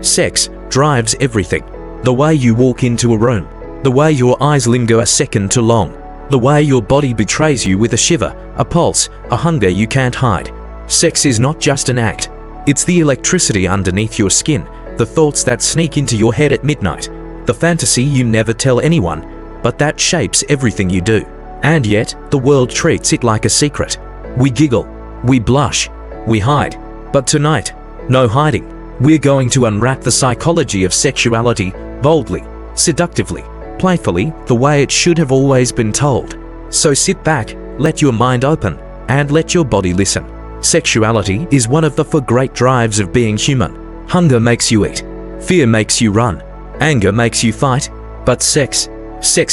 Sex drives everything. The way you walk into a room, the way your eyes linger a second too long, the way your body betrays you with a shiver, a pulse, a hunger you can't hide. Sex is not just an act. It's the electricity underneath your skin, the thoughts that sneak into your head at midnight, the fantasy you never tell anyone, but that shapes everything you do. And yet, the world treats it like a secret. We giggle, we blush, we hide. But tonight, no hiding. We're going to unwrap the psychology of sexuality, boldly, seductively, playfully, the way it should have always been told. So sit back, let your mind open, and let your body listen. Sexuality is one of the four great drives of being human. Hunger makes you eat. Fear makes you run. Anger makes you fight. But sex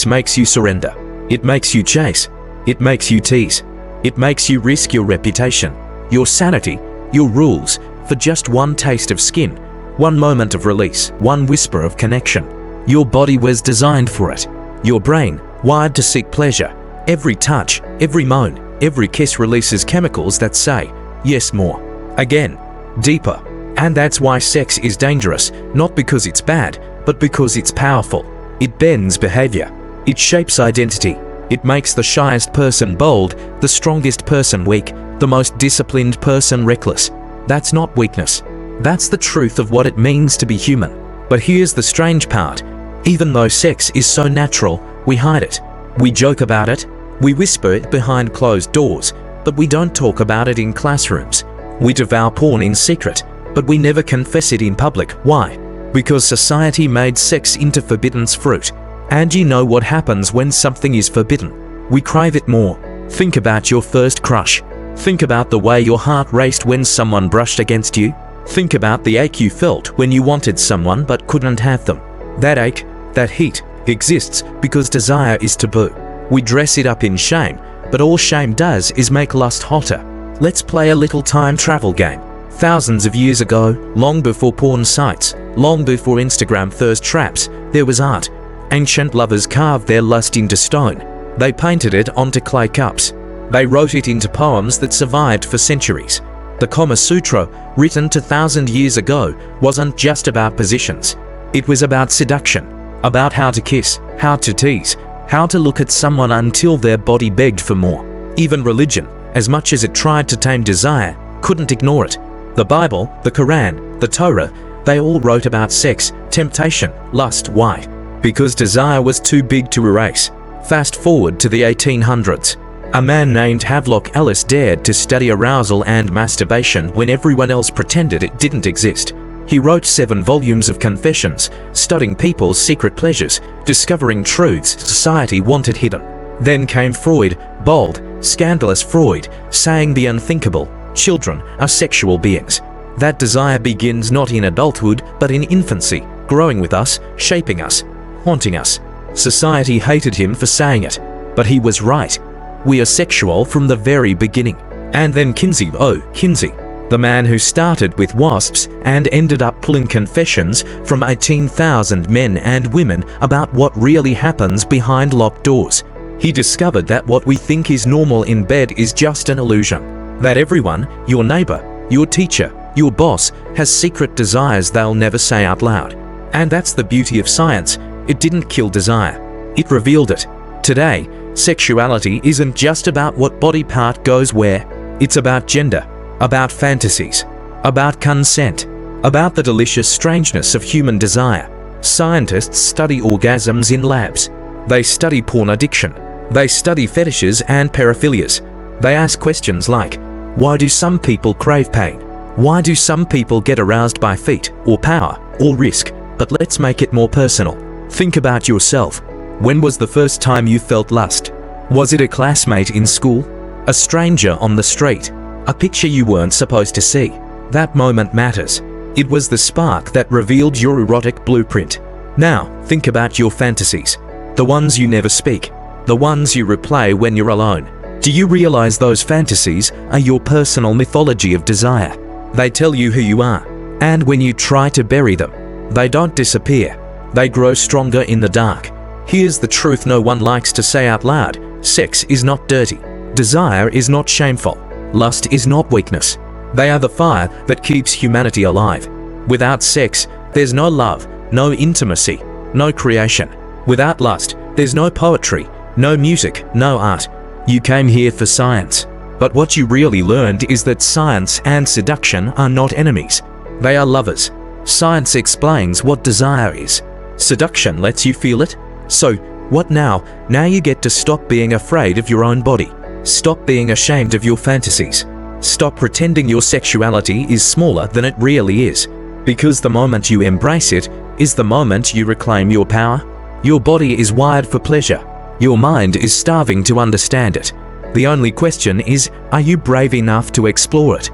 makes you surrender. It makes you chase. It makes you tease. It makes you risk your reputation, your sanity, your rules, for just one taste of skin, one moment of release, one whisper of connection. Your body was designed for it. Your brain, wired to seek pleasure. Every touch, every moan, every kiss releases chemicals that say, yes, more. Again, deeper. And that's why sex is dangerous, not because it's bad, but because it's powerful. It bends behavior. It shapes identity. It makes the shyest person bold, the strongest person weak, the most disciplined person reckless. That's not weakness. That's the truth of what it means to be human. But here's the strange part. Even though sex is so natural, we hide it. We joke about it. We whisper it behind closed doors, but we don't talk about it in classrooms. We devour porn in secret, but we never confess it in public. Why? Because society made sex into forbidden fruit. And you know what happens when something is forbidden. We crave it more. Think about your first crush. Think about the way your heart raced when someone brushed against you. Think about the ache you felt when you wanted someone but couldn't have them. That ache, that heat, exists because desire is taboo. We dress it up in shame, but all shame does is make lust hotter. Let's play a little time travel game. Thousands of years ago, long before porn sites, long before Instagram thirst traps, there was art. Ancient lovers carved their lust into stone. They painted it onto clay cups. They wrote it into poems that survived for centuries. The Kama Sutra, written 2,000 years ago, wasn't just about positions. It was about seduction, about how to kiss, how to tease, how to look at someone until their body begged for more. Even religion, as much as it tried to tame desire, couldn't ignore it. The Bible, the Quran, the Torah, they all wrote about sex, temptation, lust. Why? Because desire was too big to erase. Fast forward to the 1800s. A man named Havelock Ellis dared to study arousal and masturbation when everyone else pretended it didn't exist. He wrote 7 volumes of confessions, studying people's secret pleasures, discovering truths society wanted hidden. Then came Freud, bold, scandalous Freud, saying the unthinkable: children are sexual beings. That desire begins not in adulthood, but in infancy, growing with us, shaping us, haunting us. Society hated him for saying it, but he was right. We are sexual from the very beginning. And then Kinsey, the man who started with wasps and ended up pulling confessions from 18,000 men and women about what really happens behind locked doors. He discovered that what we think is normal in bed is just an illusion. That everyone, your neighbor, your teacher, your boss, has secret desires they'll never say out loud. And that's the beauty of science. It didn't kill desire. It revealed it. Today, sexuality isn't just about what body part goes where. It's about gender, about fantasies, about consent, about the delicious strangeness of human desire. Scientists study orgasms in labs. They study porn addiction. They study fetishes and paraphilias. They ask questions like, why do some people crave pain? Why do some people get aroused by feet, or power, or risk? But let's make it more personal. Think about yourself. When was the first time you felt lust? Was it a classmate in school? A stranger on the street? A picture you weren't supposed to see? That moment matters. It was the spark that revealed your erotic blueprint. Now, think about your fantasies. The ones you never speak. The ones you replay when you're alone. Do you realize those fantasies are your personal mythology of desire? They tell you who you are. And when you try to bury them, they don't disappear. They grow stronger in the dark. Here's the truth no one likes to say out loud. Sex is not dirty. Desire is not shameful. Lust is not weakness. They are the fire that keeps humanity alive. Without sex, There's no love, no intimacy, no creation. Without lust, there's no poetry, no music, no art. You came here for science. But what you really learned is that science and seduction are not enemies. They are lovers. Science explains what desire is. Seduction lets you feel it. So, what now? Now you get to stop being afraid of your own body. Stop being ashamed of your fantasies. Stop pretending your sexuality is smaller than it really is. Because the moment you embrace it is the moment you reclaim your power. Your body is wired for pleasure. Your mind is starving to understand it. The only question is, are you brave enough to explore it?